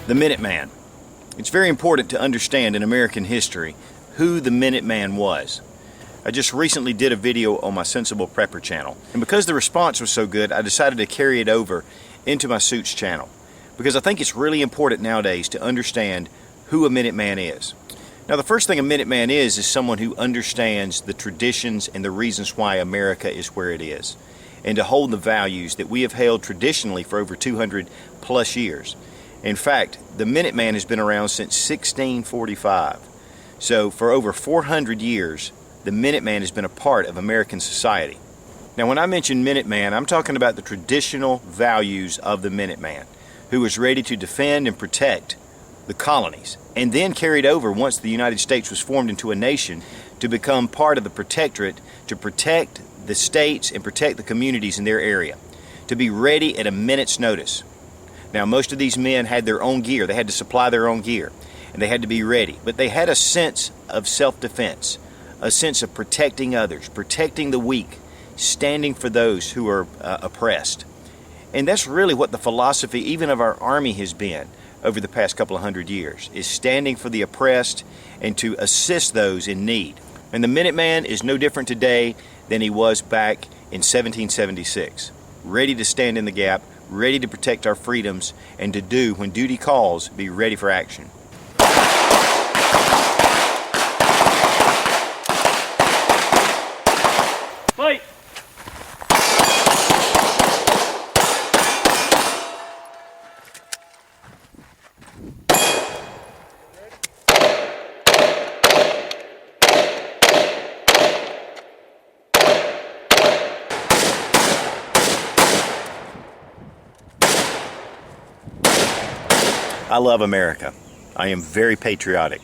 The Minuteman. It's very important to understand in American history who the Minuteman was. I just recently did a video on my Sensible Prepper channel, and because the response was so good, I decided to carry it over into my Suits channel, because I think it's really important nowadays to understand who a Minuteman is. Now, the first thing a Minuteman is someone who understands the traditions and the reasons why America is where it is, and to hold the values that we have held traditionally for over 200 plus years. In fact, the Minuteman has been around since 1645. So for over 400 years, the Minuteman has been a part of American society. Now, when I mention Minuteman, I'm talking about the traditional values of the Minuteman, who was ready to defend and protect the colonies, and then carried over once the United States was formed into a nation to become part of the protectorate to protect the states and protect the communities in their area, to be ready at a minute's notice. Now, most of these men had their own gear. They had to supply their own gear, and they had to be ready. But they had a sense of self-defense, a sense of protecting others, protecting the weak, standing for those who are oppressed. And that's really what the philosophy even of our Army has been over the past couple of hundred years, is standing for the oppressed and to assist those in need. And the Minuteman is no different today than he was back in 1776, ready to stand in the gap, ready to protect our freedoms, and to do, when duty calls, be ready for action. Fight! I love America. I am very patriotic.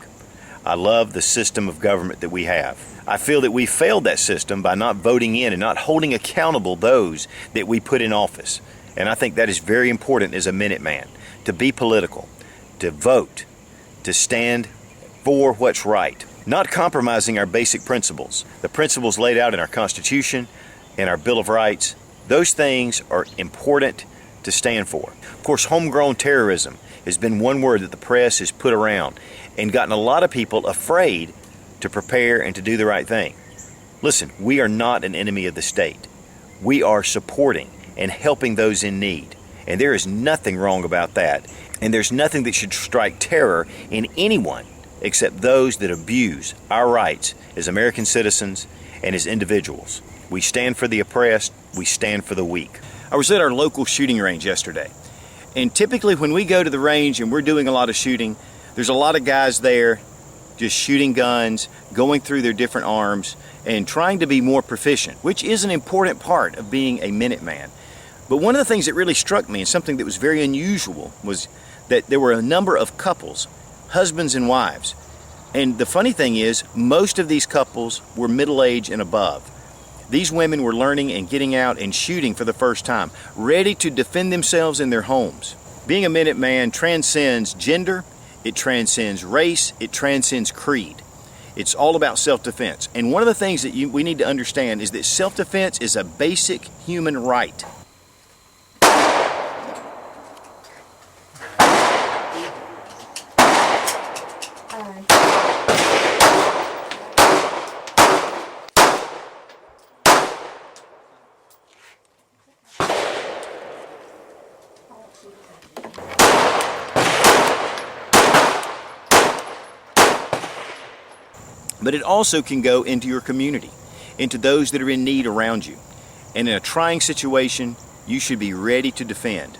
I love the system of government that we have. I feel that we failed that system by not voting in and not holding accountable those that we put in office. And I think that is very important as a Minuteman, to be political, to vote, to stand for what's right, not compromising our basic principles. The principles laid out in our Constitution and our Bill of Rights, those things are important to stand for. Of course, homegrown terrorism has been one word that the press has put around and gotten a lot of people afraid to prepare and to do the right thing. Listen, we are not an enemy of the state. We are supporting and helping those in need. And there is nothing wrong about that. And there's nothing that should strike terror in anyone except those that abuse our rights as American citizens and as individuals. We stand for the oppressed. We stand for the weak. I was at our local shooting range yesterday. And typically when we go to the range and we're doing a lot of shooting, there's a lot of guys there just shooting guns, going through their different arms, and trying to be more proficient, which is an important part of being a Minuteman. But one of the things that really struck me, and something that was very unusual, was that there were a number of couples, husbands and wives. And the funny thing is, most of these couples were middle-aged and above. These women were learning and getting out and shooting for the first time, ready to defend themselves in their homes. Being a Minuteman transcends gender, it transcends race, it transcends creed. It's all about self-defense. And one of the things that we need to understand is that self-defense is a basic human right. But it also can go into your community, into those that are in need around you. And in a trying situation, you should be ready to defend.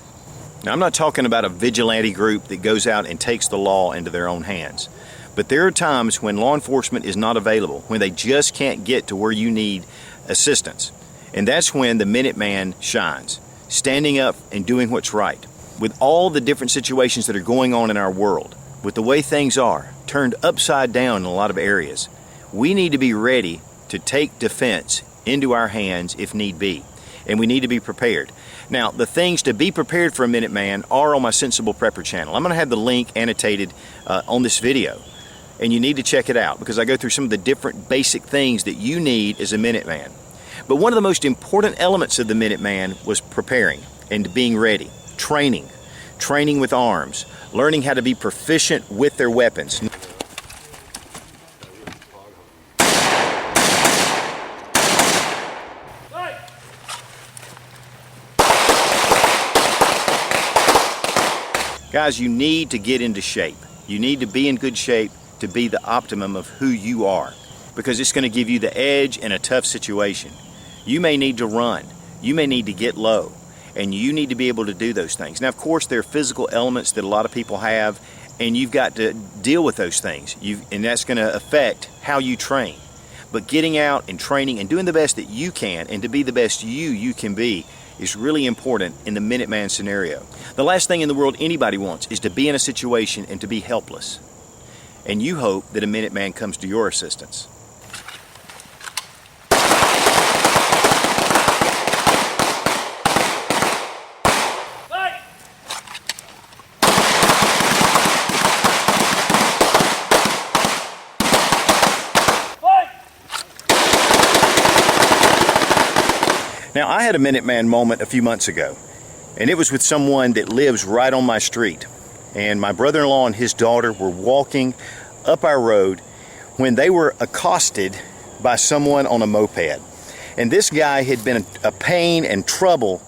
Now, I'm not talking about a vigilante group that goes out and takes the law into their own hands. But there are times when law enforcement is not available, when they just can't get to where you need assistance. And that's when the Minuteman shines, standing up and doing what's right. With all the different situations that are going on in our world, with the way things are, turned upside down in a lot of areas, we need to be ready to take defense into our hands if need be. And we need to be prepared. Now, the things to be prepared for a Minuteman are on my Sensible Prepper channel. I'm going to have the link annotated on this video. And you need to check it out because I go through some of the different basic things that you need as a Minuteman. But one of the most important elements of the Minuteman was preparing and being ready, training with arms, learning how to be proficient with their weapons. Guys, you need to get into shape. You need to be in good shape to be the optimum of who you are, because it's going to give you the edge in a tough situation. You may need to run. You may need to get low, and you need to be able to do those things. Now, of course, there are physical elements that a lot of people have, and you've got to deal with those things, and that's going to affect how you train. But getting out and training and doing the best that you can, and to be the best you can be, is really important in the Minuteman scenario. The last thing in the world anybody wants is to be in a situation and to be helpless. And you hope that a Minuteman comes to your assistance. Now, I had a Minuteman moment a few months ago, and it was with someone that lives right on my street. And my brother-in-law and his daughter were walking up our road when they were accosted by someone on a moped. And this guy had been a pain and trouble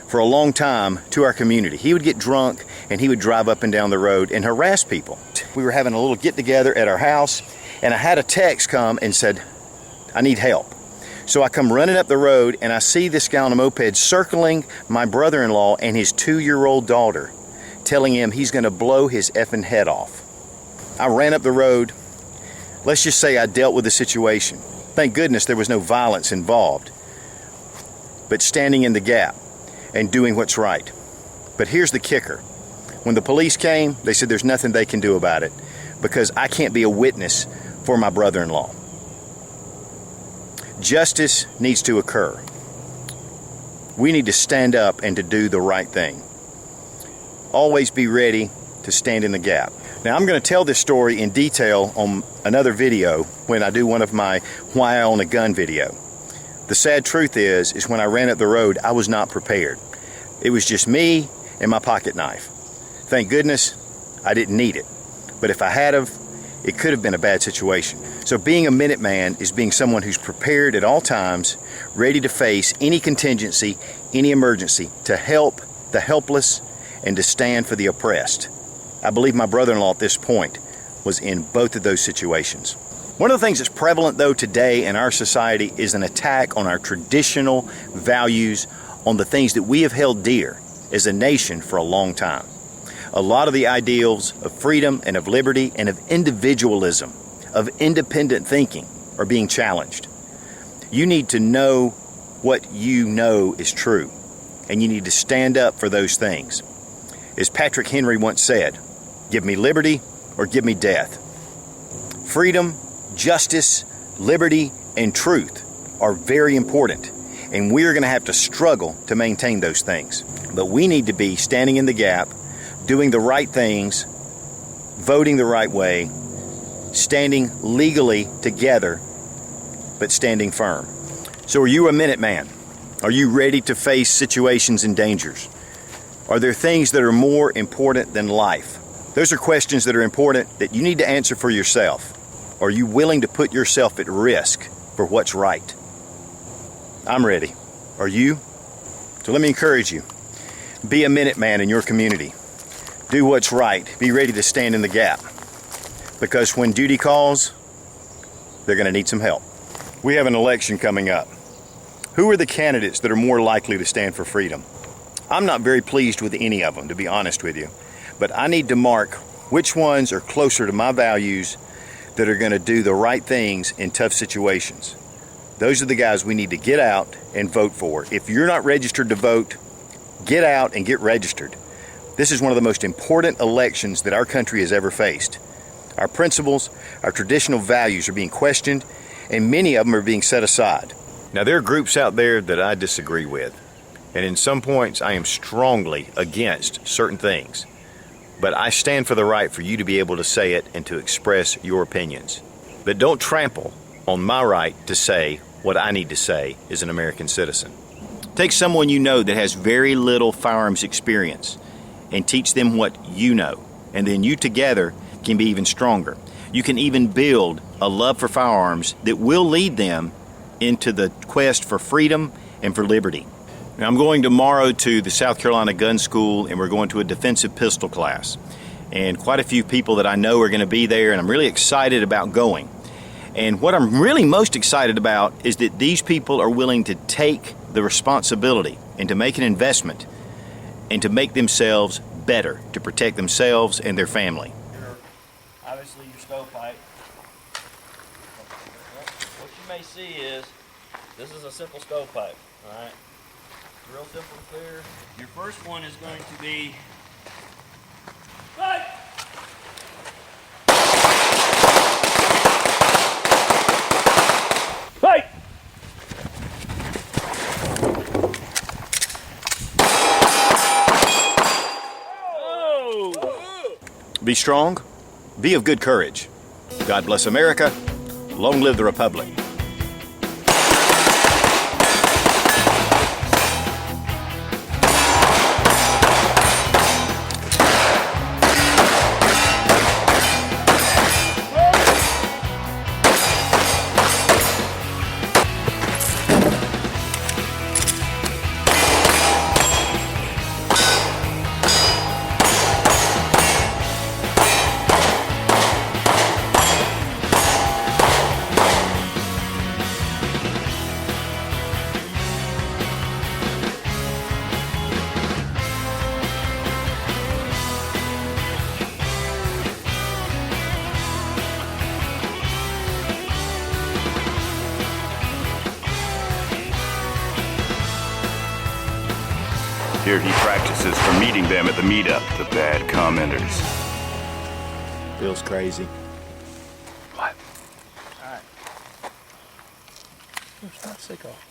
for a long time to our community. He would get drunk and he would drive up and down the road and harass people. We were having a little get-together at our house, and I had a text come and said, "I need help." So I come running up the road, and I see this guy on a moped circling my brother-in-law and his 2-year-old daughter, telling him he's going to blow his effing head off. I ran up the road. Let's just say I dealt with the situation. Thank goodness there was no violence involved, but standing in the gap and doing what's right. But here's the kicker. When the police came, they said there's nothing they can do about it because I can't be a witness for my brother-in-law. Justice needs to occur. We need to stand up and to do the right thing. Always be ready to stand in the gap. Now, I'm going to tell this story in detail on another video when I do one of my Why I Own a Gun video. The sad truth is when I ran up the road, I was not prepared. It was just me and my pocket knife. Thank goodness I didn't need it. But if I had have, it could have been a bad situation. So being a Minuteman is being someone who's prepared at all times, ready to face any contingency, any emergency, to help the helpless and to stand for the oppressed. I believe my brother-in-law at this point was in both of those situations. One of the things that's prevalent though today in our society is an attack on our traditional values, on the things that we have held dear as a nation for a long time. A lot of the ideals of freedom and of liberty and of individualism, of independent thinking, are being challenged. You need to know what you know is true, and you need to stand up for those things. As Patrick Henry once said, "Give me liberty or give me death." Freedom, justice, liberty, and truth are very important, and we're going to have to struggle to maintain those things. But we need to be standing in the gap, doing the right things, voting the right way, standing legally together, but standing firm. So are you a Minuteman? Are you ready to face situations and dangers? Are there things that are more important than life? Those are questions that are important that you need to answer for yourself. Are you willing to put yourself at risk for what's right? I'm ready. Are you? So let me encourage you. Be a Minuteman in your community. Do what's right. Be ready to stand in the gap. Because when duty calls, they're going to need some help. We have an election coming up. Who are the candidates that are more likely to stand for freedom? I'm not very pleased with any of them, to be honest with you. But I need to mark which ones are closer to my values that are going to do the right things in tough situations. Those are the guys we need to get out and vote for. If you're not registered to vote, get out and get registered. This is one of the most important elections that our country has ever faced. Our principles, our traditional values are being questioned, and many of them are being set aside. Now, there are groups out there that I disagree with, and in some points I am strongly against certain things. But I stand for the right for you to be able to say it and to express your opinions. But don't trample on my right to say what I need to say as an American citizen. Take someone you know that has very little firearms experience and teach them what you know and then you together can be even stronger. You can even build a love for firearms that will lead them into the quest for freedom and for liberty. Now, I'm going tomorrow to the South Carolina Gun School, and we're going to a defensive pistol class. And quite a few people that I know are going to be there, and I'm really excited about going. And what I'm really most excited about is that these people are willing to take the responsibility and to make an investment and to make themselves better, to protect themselves and their family. Obviously your stovepipe. What you may see is, this is a simple stovepipe, all right? Real simple and clear. Your first one is going to be, right. Right. Oh. Be strong. Be of good courage. God bless America. Long live the Republic. Here he practices for meeting them at the meetup, the bad commenters. Feels crazy. What? All right. It's not sick off.